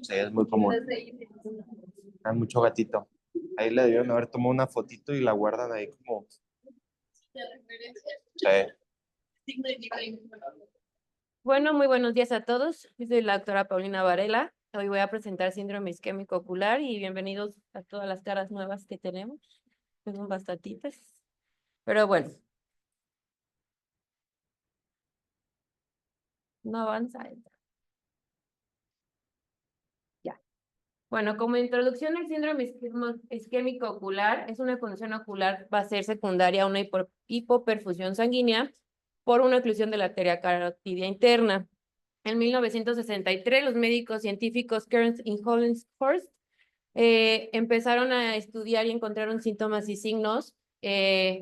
Sí, es muy común. Hay mucho gatito. Ahí le debieron haber tomado una fotito y la guardan ahí como... Sí. Bueno, muy buenos días a todos. Yo soy la doctora Paulina Varela. Hoy voy a presentar síndrome isquémico ocular y bienvenidos a todas las caras nuevas que tenemos. Son bastantitas. Pero bueno, no avanza. Ya. Bueno, como introducción, el síndrome isquémico ocular es una condición ocular, va a ser secundaria a una hipoperfusión sanguínea por una oclusión de la arteria carotidia interna. En 1963, los médicos científicos Kearns y Hollingsworth empezaron a estudiar y encontraron síntomas y signos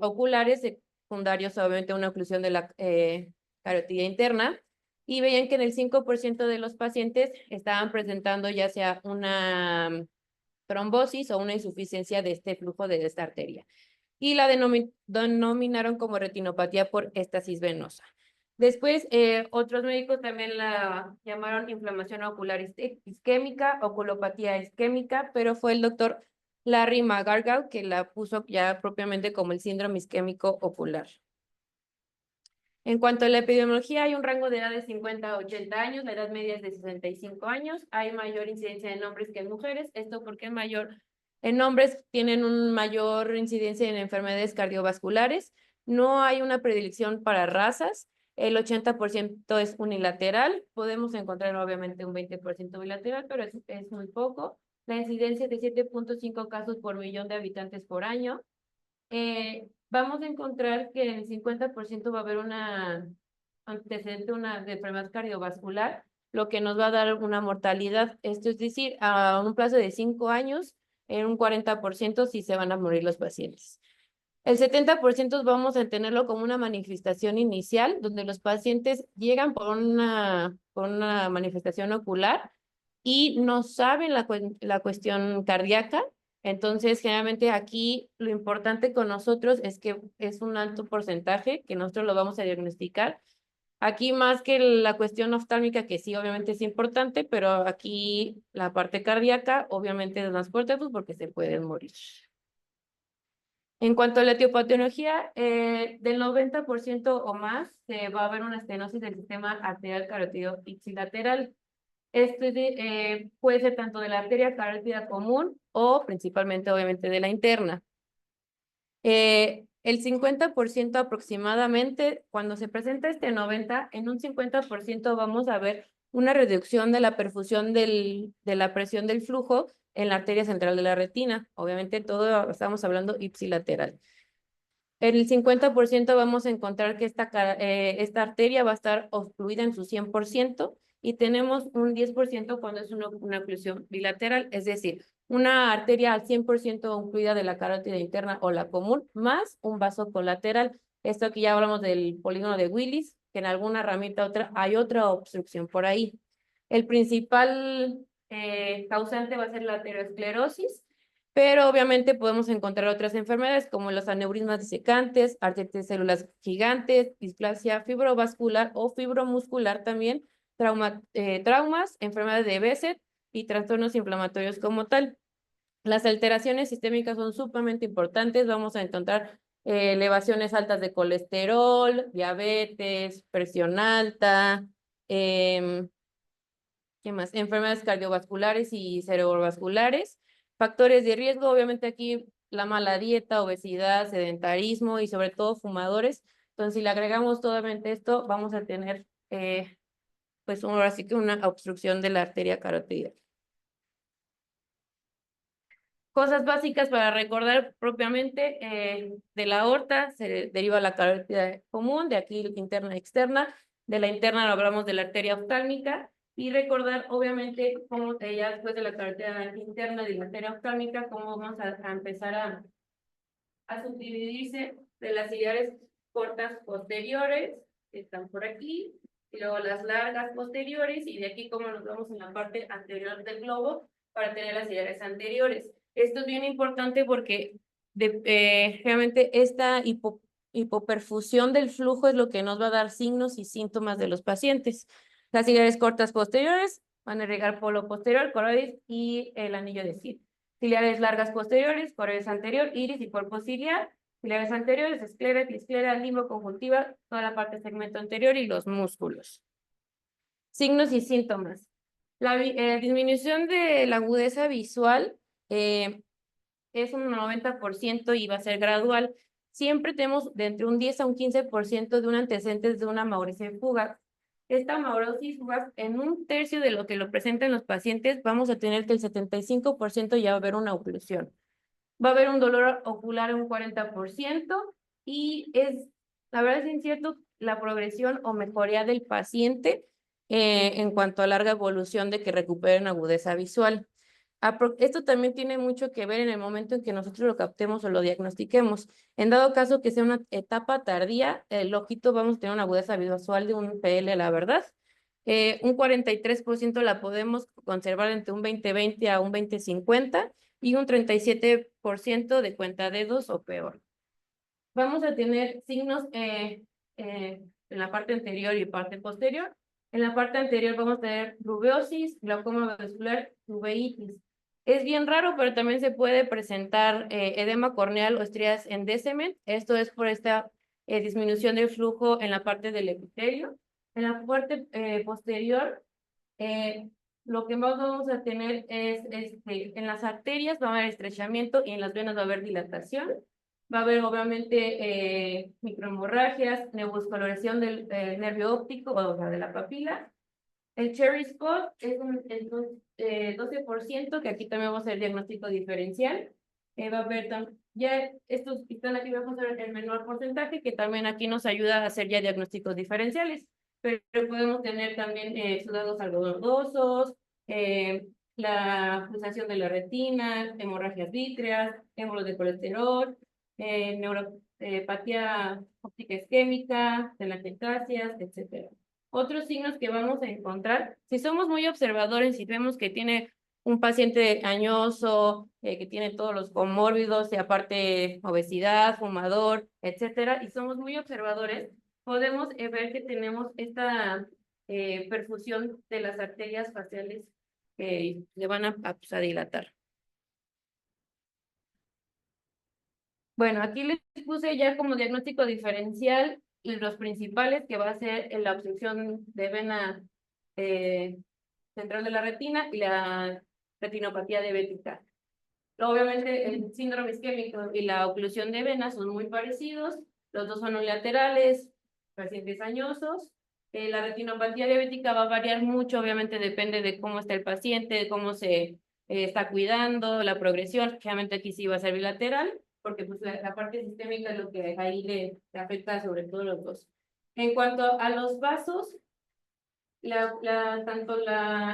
oculares secundarios, obviamente, a una oclusión de la carotidia interna, y veían que en el 5% de los pacientes estaban presentando ya sea una trombosis o una insuficiencia de este flujo de esta arteria. Y la denominaron como retinopatía por éstasis venosa. Después, otros médicos también la llamaron inflamación ocular isquémica, oculopatía isquémica, pero fue el doctor Larry McGargal que la puso ya propiamente como el síndrome isquémico ocular. En cuanto a la epidemiología, hay un rango de edad de 50 a 80 años, la edad media es de 65 años, hay mayor incidencia en hombres que en mujeres, esto porque en hombres tienen una mayor incidencia en enfermedades cardiovasculares, no hay una predilección para razas, el 80% es unilateral, podemos encontrar obviamente un 20% bilateral, pero es muy poco, la incidencia es de 7.5 casos por millón de habitantes por año. Vamos a encontrar que en el 50% va a haber una antecedente de enfermedad cardiovascular, lo que nos va a dar una mortalidad. Esto es decir, a un plazo de 5 años, en un 40% sí se van a morir los pacientes. El 70% vamos a tenerlo como una manifestación inicial, donde los pacientes llegan por una manifestación ocular y no saben la cuestión cardíaca. Entonces, generalmente aquí lo importante con nosotros es que es un alto porcentaje que nosotros lo vamos a diagnosticar. Aquí más que la cuestión oftálmica, que sí, obviamente es importante, pero aquí la parte cardíaca, obviamente es más fuerte, pues porque se pueden morir. En cuanto a la etiopatología, del 90% o más va a haber una estenosis del sistema arterial carotídeo ipsilateral. Esto puede ser tanto de la arteria carótida común o principalmente, obviamente, de la interna. El 50% aproximadamente, cuando se presenta este 90%, en un 50% vamos a ver una reducción de la perfusión de la presión del flujo en la arteria central de la retina. Obviamente todo estamos hablando ipsilateral. En el 50% vamos a encontrar que esta arteria va a estar obstruida en su 100% y tenemos un 10% cuando es una oclusión bilateral, es decir, una arteria al 100% ocluida de la carótida interna o la común, más un vaso colateral. Esto aquí ya hablamos del polígono de Willis, que en alguna ramita hay otra obstrucción por ahí. El principal causante va a ser la aterosclerosis, pero obviamente podemos encontrar otras enfermedades como los aneurismas disecantes, arterias de células gigantes, displasia fibrovascular o fibromuscular también, traumas, enfermedades de Behçet y trastornos inflamatorios como tal. Las alteraciones sistémicas son sumamente importantes. Vamos a encontrar elevaciones altas de colesterol, diabetes, presión alta, ¿qué más? Enfermedades cardiovasculares y cerebrovasculares. Factores de riesgo, obviamente aquí la mala dieta, obesidad, sedentarismo y sobre todo fumadores. Entonces, si le agregamos totalmente esto, vamos a tener, pues ahora sí que una obstrucción de la arteria carotídea. Cosas básicas para recordar propiamente, de la aorta se deriva la carótida común, de aquí interna y externa, de la interna hablamos de la arteria oftálmica, y recordar obviamente cómo ya después de la carótida interna y de la arteria oftálmica, cómo vamos a empezar a subdividirse de las ciliares cortas posteriores, que están por aquí, y luego las largas posteriores, y de aquí cómo nos vamos en la parte anterior del globo para tener las ciliares anteriores. Esto es bien importante porque realmente esta hipoperfusión del flujo es lo que nos va a dar signos y síntomas de los pacientes. Las ciliares cortas posteriores van a irrigar polo posterior, coroides y el anillo de Sid. Ciliares largas posteriores, coroides anterior, iris y cuerpo ciliar. Ciliares anteriores, esclera, episclera, limbo, conjuntiva, toda la parte del segmento anterior y los músculos. Signos y síntomas. La disminución de la agudeza visual es un 90% y va a ser gradual. Siempre tenemos de entre un 10 a un 15% de un antecedente de una mauricia fugaz. Esta mauricia fugaz, en un tercio de lo que lo presentan los pacientes, vamos a tener que el 75% ya va a haber una oclusión. Va a haber un dolor ocular en un 40% y la verdad es incierto la progresión o mejoría del paciente en cuanto a larga evolución de que recuperen agudeza visual. Esto también tiene mucho que ver en el momento en que nosotros lo captemos o lo diagnostiquemos. En dado caso que sea una etapa tardía, el ojito vamos a tener una agudeza visual de un PL, la verdad. Un 43% la podemos conservar entre un 20-20 a un 20-50 y un 37% de cuentadedos o peor. Vamos a tener signos en la parte anterior y parte posterior. En la parte anterior vamos a tener rubeosis, glaucoma vascular, uveitis. Es bien raro, pero también se puede presentar edema corneal o estrías en descement. Esto es por esta disminución del flujo en la parte del epitelio. En la parte posterior, lo que más vamos a tener es, en las arterias va a haber estrechamiento y en las venas va a haber dilatación. Va a haber obviamente microhemorragias, neovascularización del nervio óptico, o sea, de la papila. El cherry spot es el 12%, que aquí también vamos a hacer diagnóstico diferencial. Va a haber ya estos que están aquí, vamos a ver el menor porcentaje, que también aquí nos ayuda a hacer ya diagnósticos diferenciales. Pero podemos tener también sudados algodonosos, la pulsación de la retina, hemorragias vítreas, émbolos de colesterol, neuropatía óptica isquémica, telangiectasias, etcétera. Otros signos que vamos a encontrar, si somos muy observadores, si vemos que tiene un paciente añoso, que tiene todos los comórbidos y aparte obesidad, fumador, etcétera, y somos muy observadores, podemos ver que tenemos esta perfusión de las arterias faciales que se van pues, a dilatar. Bueno, aquí les puse ya como diagnóstico diferencial los principales, que va a ser la obstrucción de vena central de la retina y la retinopatía diabética. Obviamente el síndrome isquémico y la oclusión de venas son muy parecidos, los dos son unilaterales, pacientes añosos. La retinopatía diabética va a variar mucho, obviamente depende de cómo está el paciente, de cómo se está cuidando, la progresión. Generalmente aquí sí va a ser bilateral, porque pues la parte sistémica es lo que ahí le afecta sobre todo los dos. En cuanto a los vasos, tanto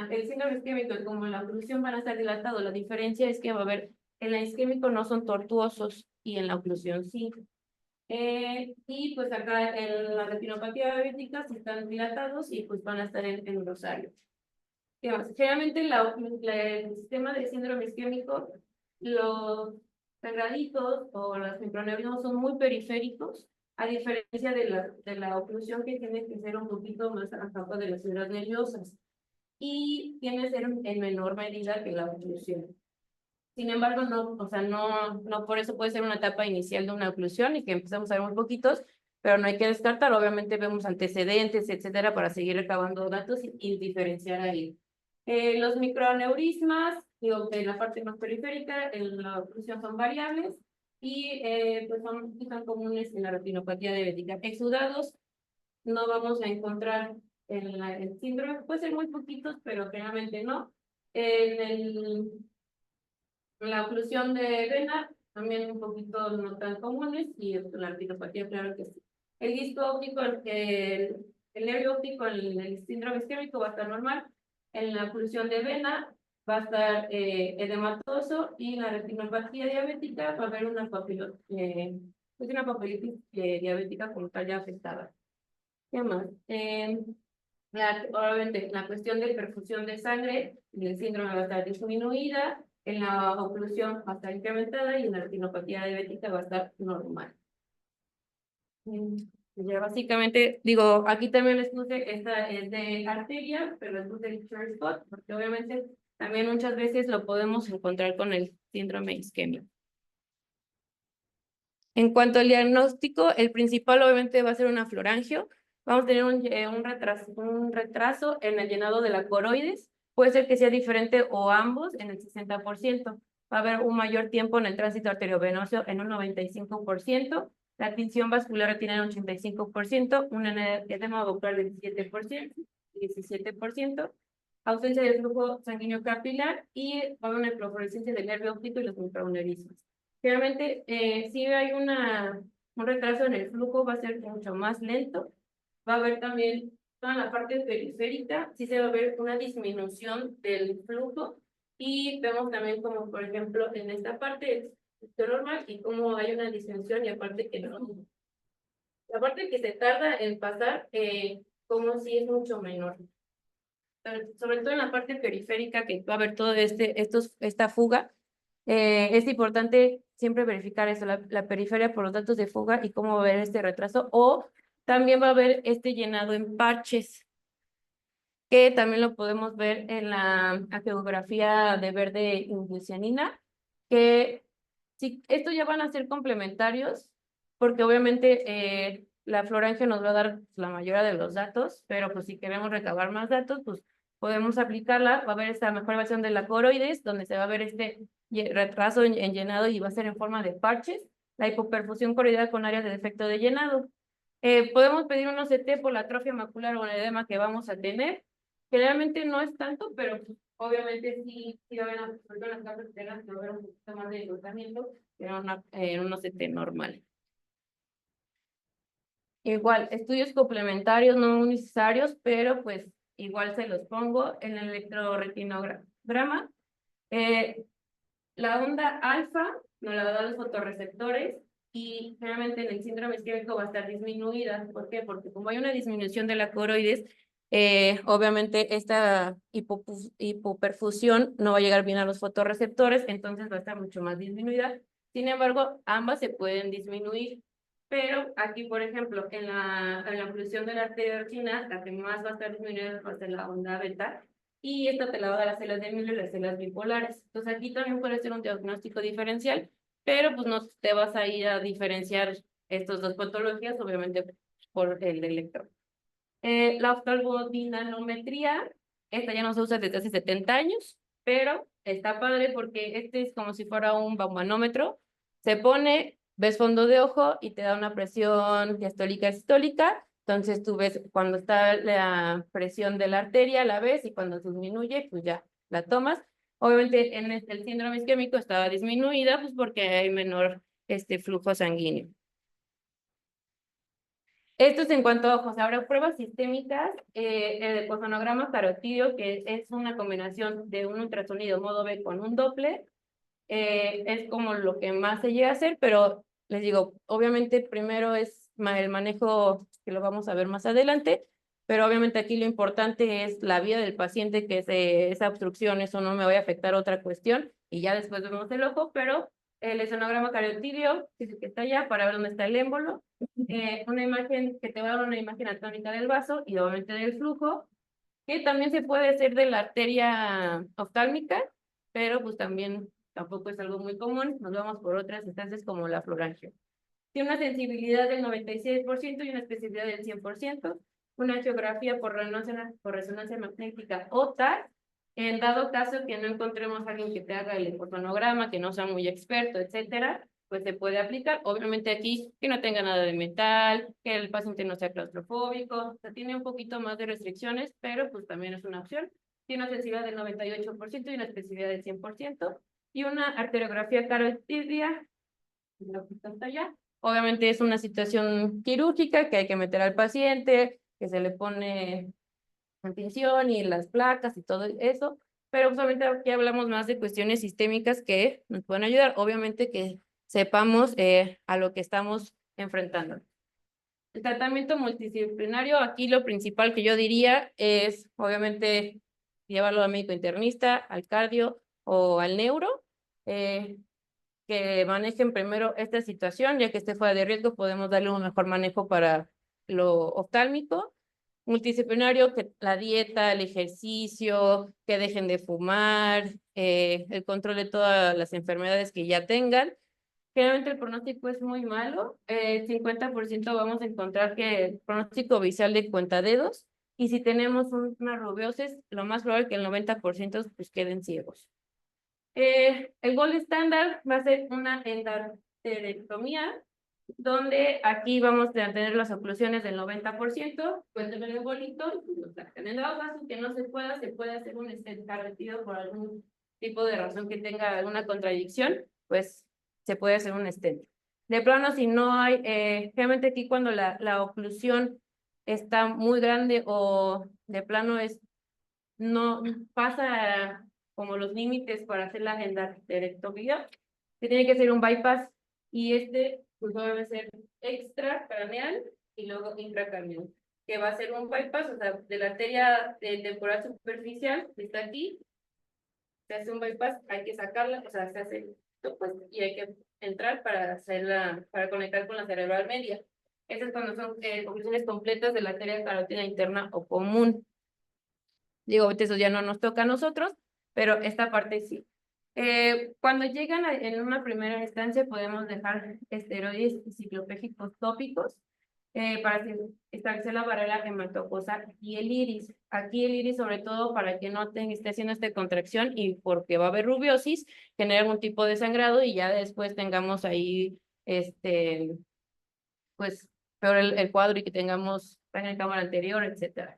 el síndrome isquémico como la oclusión van a estar dilatados. La diferencia es que va a haber, en la isquémico no son tortuosos y en la oclusión sí. Y pues acá en la retinopatía diabética sí están dilatados y pues van a estar en rosario. ¿Qué más? Generalmente el sistema de síndrome isquémico, los sangraditos o los microneurios son muy periféricos, a diferencia de la oclusión, que tiene que ser un poquito más abajo de las fibras nerviosas y tiene que ser en menor medida que la oclusión. Sin embargo, no, o sea, no por eso puede ser una etapa inicial de una oclusión y que empezamos a ver muy poquitos, pero no hay que descartar. Obviamente vemos antecedentes, etcétera, para seguir recabando datos y diferenciar ahí. Los microaneurismas, digo, en la parte más periférica, en la oclusión son variables y pues son comunes en la retinopatía diabética. Exudados no vamos a encontrar en el síndrome, puede ser muy poquitos, pero generalmente no. La oclusión de vena, también un poquito no tan comunes, y la retinopatía, claro que sí. El disco óptico, el nervio óptico, el síndrome isquémico va a estar normal. En la oclusión de vena va a estar edematoso, y en la retinopatía diabética va a haber una papilitis diabética como tal ya afectada. ¿Qué más? Obviamente, la cuestión de perfusión de sangre, el síndrome va a estar disminuida, en la oclusión va a estar incrementada y en la retinopatía diabética va a estar normal. Ya básicamente, digo, aquí también les puse, esta es de arteria, pero les puse el short spot, porque obviamente también muchas veces lo podemos encontrar con el síndrome isquémico. En cuanto al diagnóstico, el principal obviamente va a ser un aflorangio. Vamos a tener un retraso en el llenado de la coroides. Puede ser que sea diferente o ambos en el 60%. Va a haber un mayor tiempo en el tránsito arteriovenoso en un 95%. La tinción vascular tiene un 85%. Un edema vascular del 17%. Ausencia de flujo sanguíneo capilar y va a haber una hiperfluorescencia del nervio óptico y los microaneurismas. Realmente, si hay un retraso en el flujo, va a ser mucho más lento. Va a haber también toda la parte periférica, sí se va a ver una disminución del flujo. Y vemos también como, por ejemplo, en esta parte es normal y como hay una disminución y aparte que no. La parte que se tarda en pasar, como si es mucho menor. Sobre todo en la parte periférica, que va a haber todo esta fuga. Es importante siempre verificar eso, la periferia por los datos de fuga y cómo va a haber este retraso. O también va a haber este llenado en parches, que también lo podemos ver en la angiografía de verde indicianina, que si estos ya van a ser complementarios, porque obviamente la fluorancia nos va a dar la mayoría de los datos, pero pues si queremos recabar más datos, pues podemos aplicarla. Va a haber esta mejor versión de la coroides, donde se va a ver este retraso en llenado y va a ser en forma de parches, la hipoperfusión coroidal con áreas de defecto de llenado. Podemos pedir un OCT por la atrofia macular o el edema que vamos a tener. Generalmente no es tanto, pero pues, obviamente sí va a haber las capas externas que va a haber un poquito más de enrutamiento que en un OCT normal. Igual, estudios complementarios no necesarios, pero pues igual se los pongo en el electroretinograma. La onda alfa nos la dan los fotorreceptores y generalmente en el síndrome isquémico va a estar disminuida. ¿Por qué? Porque como hay una disminución de la coroides, obviamente esta hipoperfusión no va a llegar bien a los fotorreceptores, entonces va a estar mucho más disminuida. Sin embargo, ambas se pueden disminuir. Pero aquí, por ejemplo, en la oclusión de la arteria retina, la que más va a estar disminuida va a ser la onda beta, y esta te la va a dar las células de Miller y las células bipolares. Entonces aquí también puede ser un diagnóstico diferencial, pero pues no te vas a ir a diferenciar estas dos patologías, obviamente por el electro. La oftalmodinanometría, esta ya no se usa desde hace 70 años, pero está padre porque este es como si fuera un baumanómetro. Se pone, ves fondo de ojo y te da una presión diastólica y sistólica. Entonces tú ves cuando está la presión de la arteria, la ves, y cuando disminuye, pues ya la tomas. Obviamente en el síndrome isquémico estaba disminuida, pues porque hay menor flujo sanguíneo. Esto es en cuanto a ojos. Ahora, pruebas sistémicas, el ecosonograma carotídeo, que es una combinación de un ultrasonido modo B con un Doppler, es como lo que más se llega a hacer, pero les digo, obviamente primero es el manejo, que lo vamos a ver más adelante, pero obviamente aquí lo importante es la vida del paciente, que esa obstrucción, eso no me vaya a afectar otra cuestión, y ya después vemos el ojo, pero el esonograma carotídeo, que es el que está allá, para ver dónde está el émbolo, una imagen que te va a dar una imagen anatómica del vaso y obviamente del flujo, que también se puede hacer de la arteria oftálmica, pero pues también tampoco es algo muy común. Nos vamos por otras instancias como la florangio. Tiene una sensibilidad del 96% y una especificidad del 100%. Una angiografía por resonancia magnética o TAC. En dado caso que no encontremos a alguien que te haga el ecosonograma, que no sea muy experto, etcétera, pues se puede aplicar. Obviamente aquí que no tenga nada de metal, que el paciente no sea claustrofóbico, o sea, tiene un poquito más de restricciones, pero pues también es una opción. Tiene una sensibilidad del 98% y una especificidad del 100%. Y una arteriografía carotidia, lo que está allá. Obviamente es una situación quirúrgica que hay que meter al paciente, que se le pone tinción y las placas y todo eso, pero solamente aquí hablamos más de cuestiones sistémicas que nos pueden ayudar. Obviamente que sepamos a lo que estamos enfrentando. El tratamiento multidisciplinario, aquí lo principal que yo diría es, obviamente, llevarlo al médico internista, al cardio o al neuro, que manejen primero esta situación, ya que esté fuera de riesgo, podemos darle un mejor manejo para lo oftálmico, multidisciplinario, que la dieta, el ejercicio, que dejen de fumar, el control de todas las enfermedades que ya tengan. Generalmente el pronóstico es muy malo. El 50% vamos a encontrar que el pronóstico visual de cuentadedos, y si tenemos una rubiosis, lo más probable es que el 90% pues queden ciegos. El gold estándar va a ser una endarterectomía, donde aquí vamos a tener las oclusiones del 90%, pueden tener el bolito, en el caso que no se puede hacer un stent retiro por algún tipo de razón que tenga alguna contradicción, pues se puede hacer un stent. De plano, si no hay, generalmente aquí cuando la oclusión está muy grande o de plano no pasa como los límites para hacer la endarterectomía, se tiene que hacer un bypass, y pues debe ser extracraneal y luego intracraneal, que va a ser un bypass, o sea, de la arteria temporal superficial que está aquí, se hace un bypass, hay que sacarla, o sea, se hace esto, pues, y hay que entrar para conectar con la cerebral media. Esas es cuando son oclusiones completas de la arteria carótida interna o común. Digo, eso ya no nos toca a nosotros, pero esta parte sí. Cuando llegan en una primera instancia, podemos dejar esteroides ciclopégicos tópicos para establecer la barrera hematocosa y el iris. Aquí el iris, sobre todo, para que no esté haciendo esta contracción y porque va a haber rubiosis, genera algún tipo de sangrado y ya después tengamos ahí, pues, peor el cuadro y que tengamos sangre en cámara anterior, etcétera.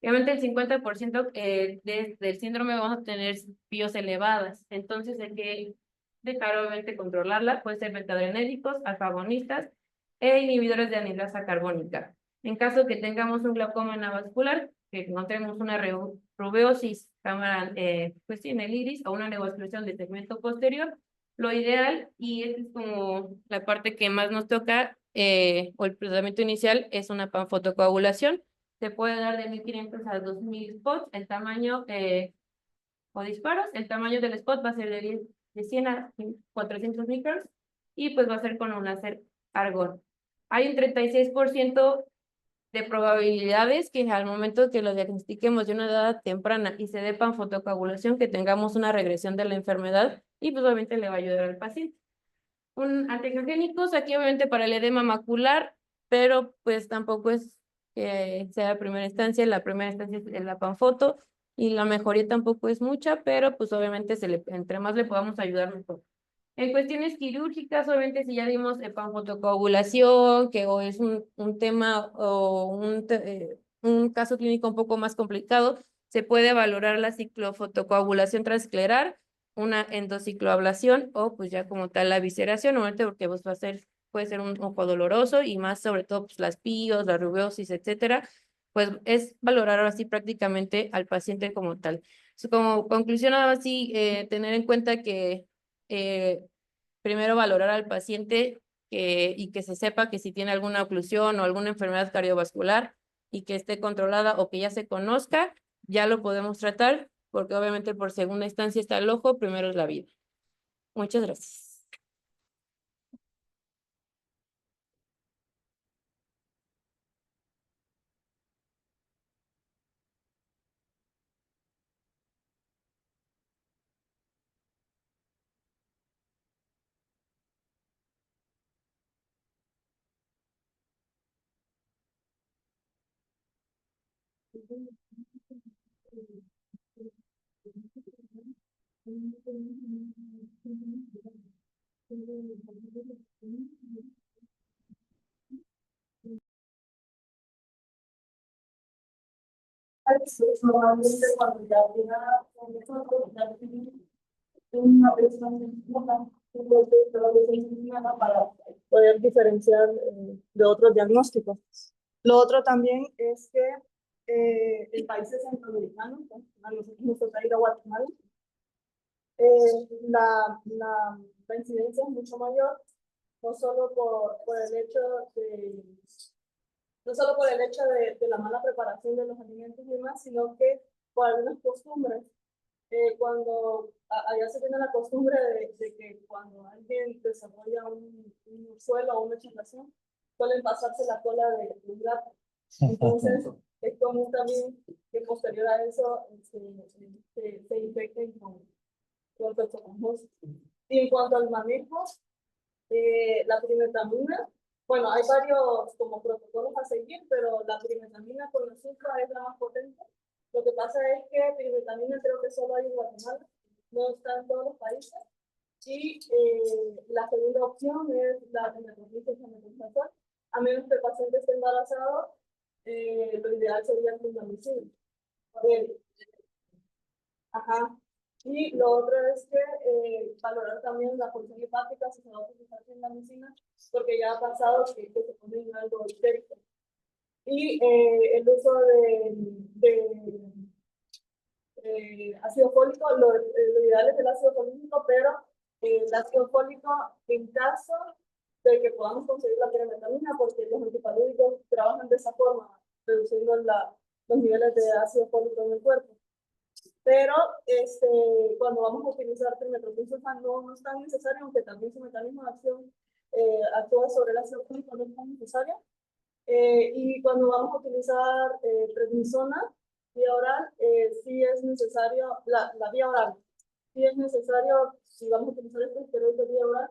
Obviamente el 50% del síndrome vamos a tener PIOs elevadas, entonces hay que dejar obviamente controlarla, puede ser beta-adrenérgicos, alfa-agonistas e inhibidores de anhidrasa carbónica. En caso que tengamos un glaucoma anavascular, que encontremos una rubeosis cámara, pues sí, en el iris o una neovascularización del segmento posterior, lo ideal, y esta es como la parte que más nos toca, o el tratamiento inicial, es una panfotocoagulación. Se puede dar de 1500 a 2000 spots, el tamaño o disparos. El tamaño del spot va a ser de 100 a 400 microns y pues va a ser con un láser argón. Hay un 36% de probabilidades que al momento que lo diagnostiquemos de una edad temprana y se dé panfotocoagulación, que tengamos una regresión de la enfermedad, y pues obviamente le va a ayudar al paciente. Un antiangiogénicos aquí obviamente para el edema macular, pero pues tampoco es que sea la primera instancia es la panfoto, y la mejoría tampoco es mucha, pero pues obviamente entre más le podamos ayudar mejor. En cuestiones quirúrgicas, obviamente si ya dimos panfotocoagulación, que o es un tema o un caso clínico un poco más complicado, se puede valorar la ciclofotocoagulación transescleral, una endocicloablación o pues ya como tal la visceración, obviamente porque pues puede ser un ojo doloroso, y más sobre todo pues las píos, la rubiosis, etcétera, pues es valorar ahora sí prácticamente al paciente como tal. Como conclusión, ahora sí, tener en cuenta que primero valorar al paciente, y que se sepa que si tiene alguna oclusión o alguna enfermedad cardiovascular y que esté controlada o que ya se conozca, ya lo podemos tratar, porque obviamente por segunda instancia está el ojo, primero es la vida. Muchas gracias. Sí, normalmente cuando ya una persona para poder diferenciar de otros diagnósticos. Lo otro también es que en países centroamericanos, a nosotros nos toca ir a Guatemala, la incidencia es mucho mayor, no solo por el hecho de no solo por el hecho de la mala preparación de los alimentos y demás, sino que por algunas costumbres. Cuando allá se tiene la costumbre de que cuando alguien desarrolla un suelo o una chacración, suelen pasarse la cola de un gato. Entonces, es común también que posterior a eso se infecten con toxoplasmosis. Y en cuanto al manejo, la trimetamina, bueno, hay varios como protocolos a seguir, pero la trimetamina con azúcar es la más potente. Lo que pasa es que trimetamina creo que solo hay en Guatemala, no está en todos los países. Y la segunda opción es la metronidazol. A menos que el paciente esté embarazado, lo ideal sería el clindamicina. Ajá. Y lo otro es que valorar también la función hepática si se va a utilizar clindamicina, porque ya ha pasado que se pone en algo histérico. Y el uso de ácido fólico, lo ideal es el ácido fólico, pero el ácido fólico en caso de que podamos conseguir la trimetamina, porque los antipalúdicos trabajan de esa forma, reduciendo los niveles de ácido fólico en el cuerpo. Pero cuando vamos a utilizar trimetrozolfán no es tan necesario, aunque también su mecanismo de acción actúa sobre el ácido fólico, no es tan necesario. Y cuando vamos a utilizar prednisona, vía oral, sí es necesario, la vía oral, sí es necesario, si vamos a utilizar este esteroide vía oral,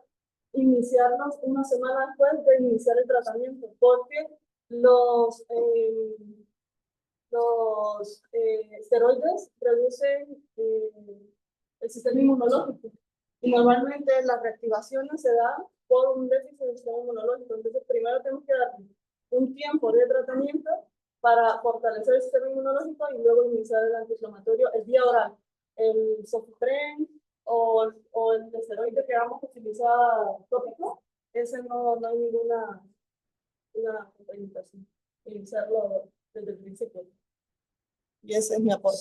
iniciarnos una semana después de iniciar el tratamiento, porque los esteroides reducen el sistema inmunológico. Y normalmente las reactivaciones se dan por un déficit del sistema inmunológico. Entonces, primero tenemos que dar un tiempo de tratamiento para fortalecer el sistema inmunológico y luego iniciar el antiinflamatorio, el vía oral, el sofopren o el esteroide que vamos a utilizar tópico. Ese no hay ninguna contraindicación. Iniciarlo desde el principio. Y ese es mi aporte.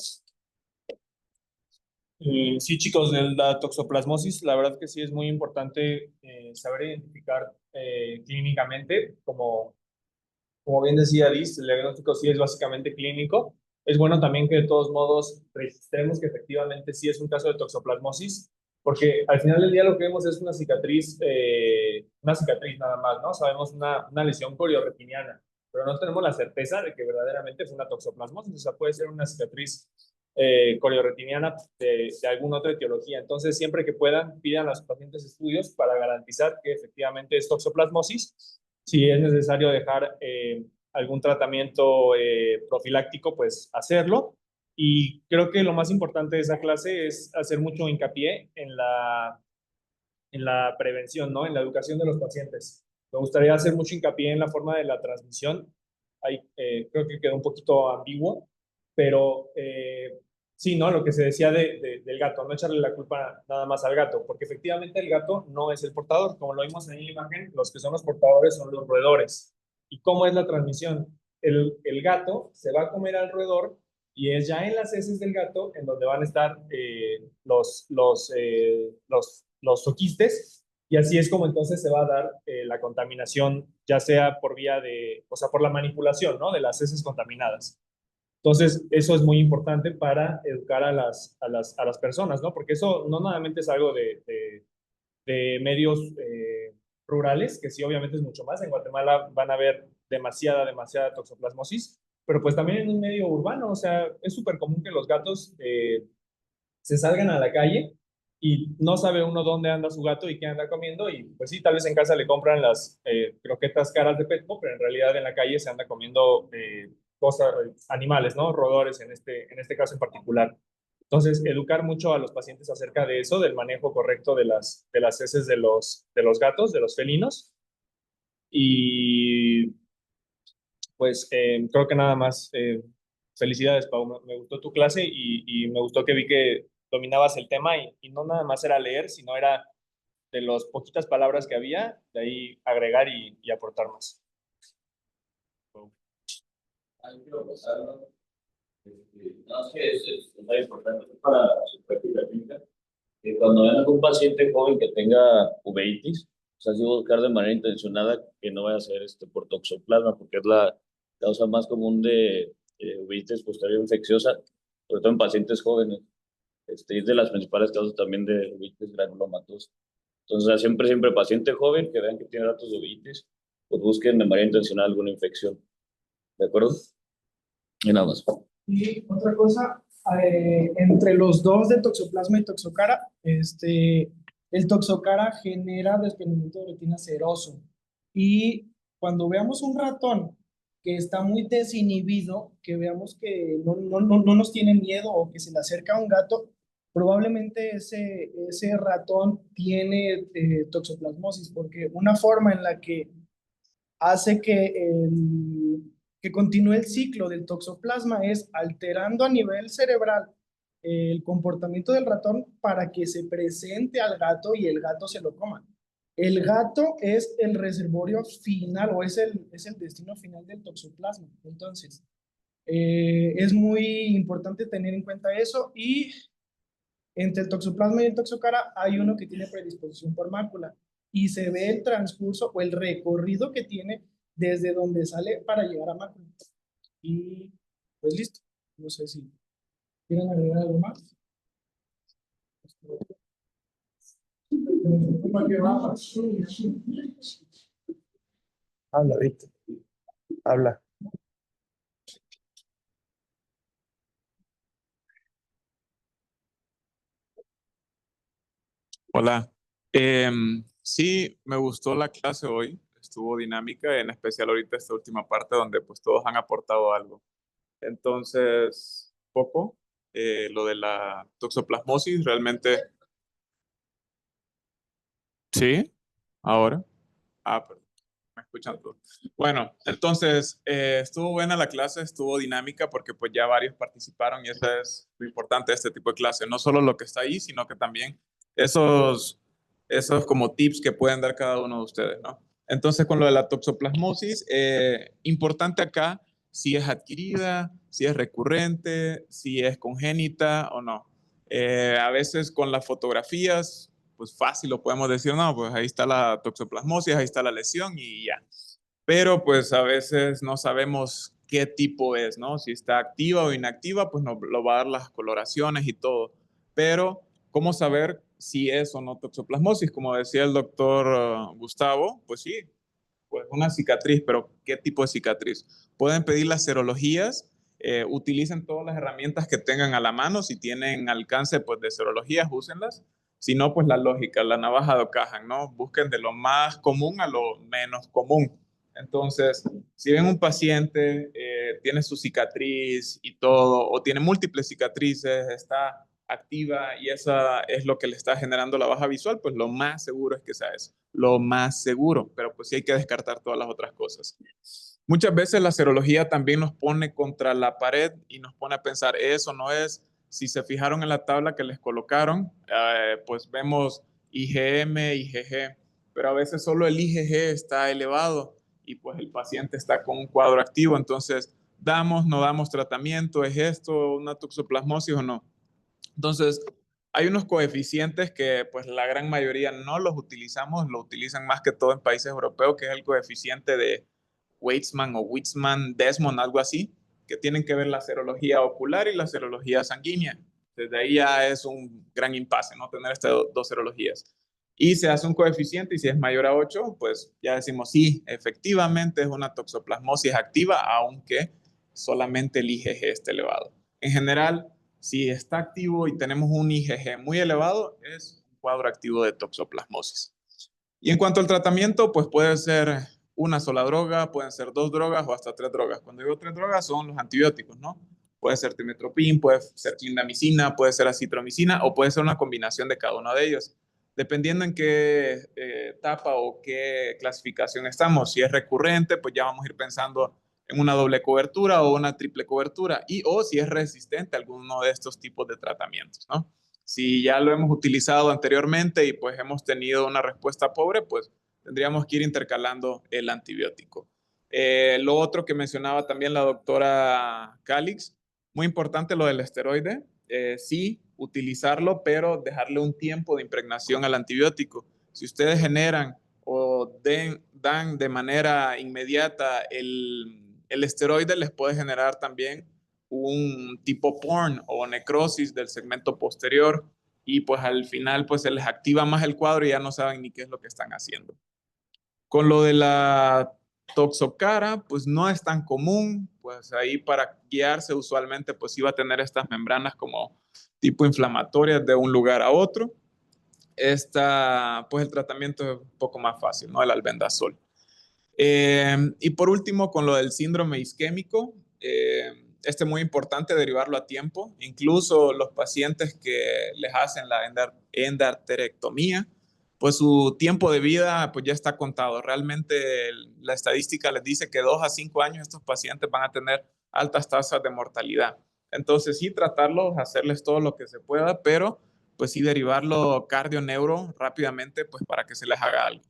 Sí, chicos, de la toxoplasmosis, la verdad que sí es muy importante saber identificar clínicamente, como bien decía Liz, el diagnóstico sí es básicamente clínico. Es bueno también que de todos modos registremos que efectivamente sí es un caso de toxoplasmosis, porque al final del día lo que vemos es una cicatriz nada más, ¿no? Sabemos una lesión coriorretiniana, pero no tenemos la certeza de que verdaderamente es una toxoplasmosis, o sea, puede ser una cicatriz coriorretiniana de alguna otra etiología. Entonces, siempre que puedan, pidan a sus pacientes estudios para garantizar que efectivamente es toxoplasmosis. Si es necesario dejar algún tratamiento profiláctico, pues hacerlo. Y creo que lo más importante de esa clase es hacer mucho hincapié en la prevención, ¿no? En la educación de los pacientes. Me gustaría hacer mucho hincapié en la forma de la transmisión. Ahí, creo que quedó un poquito ambiguo, pero sí, ¿no? Lo que se decía del gato, no echarle la culpa nada más al gato, porque efectivamente el gato no es el portador. Como lo vimos en la imagen, los que son los portadores son los roedores. ¿Y cómo es la transmisión? El gato se va a comer al roedor y es ya en las heces del gato en donde van a estar los zoquistes, y así es como entonces se va a dar la contaminación, ya sea por vía por la manipulación, ¿no? De las heces contaminadas. Entonces, eso es muy importante para educar a las personas, ¿no? Porque eso no solamente es algo de medios rurales, que sí, obviamente es mucho más. En Guatemala van a haber demasiada toxoplasmosis, pero pues también en un medio urbano, o sea, es súper común que los gatos se salgan a la calle y no sabe uno dónde anda su gato y qué anda comiendo, y pues sí, tal vez en casa le compran las croquetas caras de Petco, pero en realidad en la calle se anda comiendo cosas, animales, ¿no? Roedores en este caso en particular. Entonces, educar mucho a los pacientes acerca de eso, del manejo correcto de las heces de los gatos, de los felinos. Y pues creo que nada más. Felicidades, Pau. Me gustó tu clase y me gustó que vi que dominabas el tema y no nada más era leer, sino era de las poquitas palabras que había, de ahí agregar y aportar más. Ahí quiero pasarlo. No, es que es muy importante para su práctica clínica que cuando vean algún paciente joven que tenga uveitis, o sea, sí buscar de manera intencionada que no vaya a ser por toxoplasma, porque es la causa más común de uveitis posterior infecciosa, sobre todo en pacientes jóvenes. Es de las principales causas también de uveitis granulomatosa. Entonces, siempre paciente joven que vean que tiene datos de uveitis, pues busquen de manera intencional alguna infección. ¿De acuerdo? Y nada más. Y otra cosa, entre los dos de toxoplasma y toxocara, el toxocara genera desprendimiento de retina seroso. Y cuando veamos un ratón que está muy desinhibido, que veamos que no nos tiene miedo o que se le acerca a un gato, probablemente ese ratón tiene toxoplasmosis, porque una forma en la que hace que continúe el ciclo del toxoplasma es alterando a nivel cerebral el comportamiento del ratón para que se presente al gato y el gato se lo coma. El gato es el reservorio final o es el destino final del toxoplasma. Entonces, es muy importante tener en cuenta eso, y entre el toxoplasma y el toxocara hay uno que tiene predisposición por mácula y se ve el transcurso o el recorrido que tiene desde donde sale para llegar a mácula. Y pues listo. No sé si quieren agregar algo más. Habla, Víctor. Habla. Hola. Sí, me gustó la clase hoy, estuvo dinámica, en especial ahorita esta última parte donde pues todos han aportado algo. Entonces, poco, lo de la toxoplasmosis, realmente, sí, ahora. Perdón, me escuchan todos. Bueno, entonces, estuvo buena la clase, estuvo dinámica porque pues ya varios participaron y eso es lo importante de este tipo de clase, no solo lo que está ahí, sino que también esos como tips que pueden dar cada uno de ustedes, ¿no? Entonces, con lo de la toxoplasmosis, importante acá si es adquirida, si es recurrente, si es congénita o no. A veces con las fotografías, pues fácil lo podemos decir, no, pues ahí está la toxoplasmosis, ahí está la lesión y ya. Pero pues a veces no sabemos qué tipo es, ¿no? Si está activa o inactiva, pues nos lo va a dar las coloraciones y todo. Pero, ¿cómo saber si es o no toxoplasmosis? Como decía el doctor Gustavo, pues sí, pues una cicatriz, pero ¿qué tipo de cicatriz? Pueden pedir las serologías, utilicen todas las herramientas que tengan a la mano, si tienen alcance pues de serologías, úsenlas. Si no, pues la lógica, la navaja de Ocajan, ¿no? Busquen de lo más común a lo menos común. Entonces, si ven un paciente, tiene su cicatriz y todo, o tiene múltiples cicatrices, está activa y esa es lo que le está generando la baja visual, pues lo más seguro es que sea eso, lo más seguro, pero pues sí hay que descartar todas las otras cosas. Muchas veces la serología también nos pone contra la pared y nos pone a pensar, eso no es, si se fijaron en la tabla que les colocaron, pues vemos IgM, IgG, pero a veces solo el IgG está elevado y pues el paciente está con un cuadro activo, entonces damos, no damos tratamiento, ¿es esto una toxoplasmosis o no? Entonces, hay unos coeficientes que pues la gran mayoría no los utilizamos, lo utilizan más que todo en países europeos, que es el coeficiente de Weizmann o Weizmann-Desmond, algo así, que tienen que ver la serología ocular y la serología sanguínea. Desde ahí ya es un gran impasse, ¿no? Tener estas dos serologías. Y se hace un coeficiente y si es mayor a 8, pues ya decimos sí, efectivamente es una toxoplasmosis activa, aunque solamente el IgG esté elevado. En general, si está activo y tenemos un IgG muy elevado, es un cuadro activo de toxoplasmosis. Y en cuanto al tratamiento, pues puede ser una sola droga, pueden ser 2 drogas o hasta 3 drogas. Cuando digo 3 drogas son los antibióticos, ¿no? Puede ser timetropin, puede ser clindamicina, puede ser acitromicina o puede ser una combinación de cada uno de ellos. Dependiendo en qué etapa o qué clasificación estamos. Si es recurrente, pues ya vamos a ir pensando en una doble cobertura o una triple cobertura y o si es resistente a alguno de estos tipos de tratamientos, ¿no? Si ya lo hemos utilizado anteriormente y pues hemos tenido una respuesta pobre, pues tendríamos que ir intercalando el antibiótico. Lo otro que mencionaba también la doctora Calix, muy importante lo del esteroide, sí, utilizarlo, pero dejarle un tiempo de impregnación al antibiótico. Si ustedes generan o dan de manera inmediata el esteroide, les puede generar también un tipo porn o necrosis del segmento posterior y pues al final pues se les activa más el cuadro y ya no saben ni qué es lo que están haciendo. Con lo de la toxocara, pues no es tan común, pues ahí para guiarse usualmente pues iba a tener estas membranas como tipo inflamatorias de un lugar a otro. Pues el tratamiento es un poco más fácil, ¿no? El albendazol. Y por último, con lo del síndrome isquémico, este es muy importante derivarlo a tiempo. Incluso los pacientes que les hacen la endarterectomía, pues su tiempo de vida pues ya está contado. Realmente la estadística les dice que 2 a 5 años estos pacientes van a tener altas tasas de mortalidad. Entonces sí, tratarlos, hacerles todo lo que se pueda, pero pues sí derivarlo cardio-neuro rápidamente pues para que se les haga algo.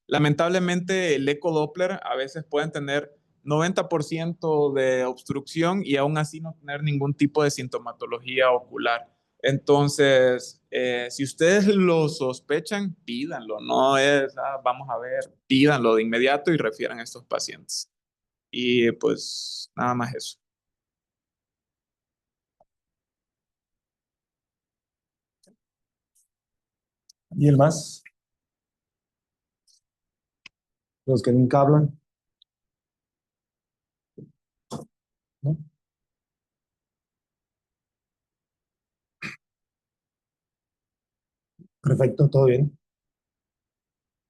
Lamentablemente el ecodoppler a veces pueden tener 90% de obstrucción y aún así no tener ningún tipo de sintomatología ocular. Entonces, si ustedes lo sospechan, pídanlo, no es, vamos a ver, pídanlo de inmediato y refieran a estos pacientes. Y pues nada más eso. ¿Y el más? Los que nunca hablan. ¿No? Perfecto, todo bien.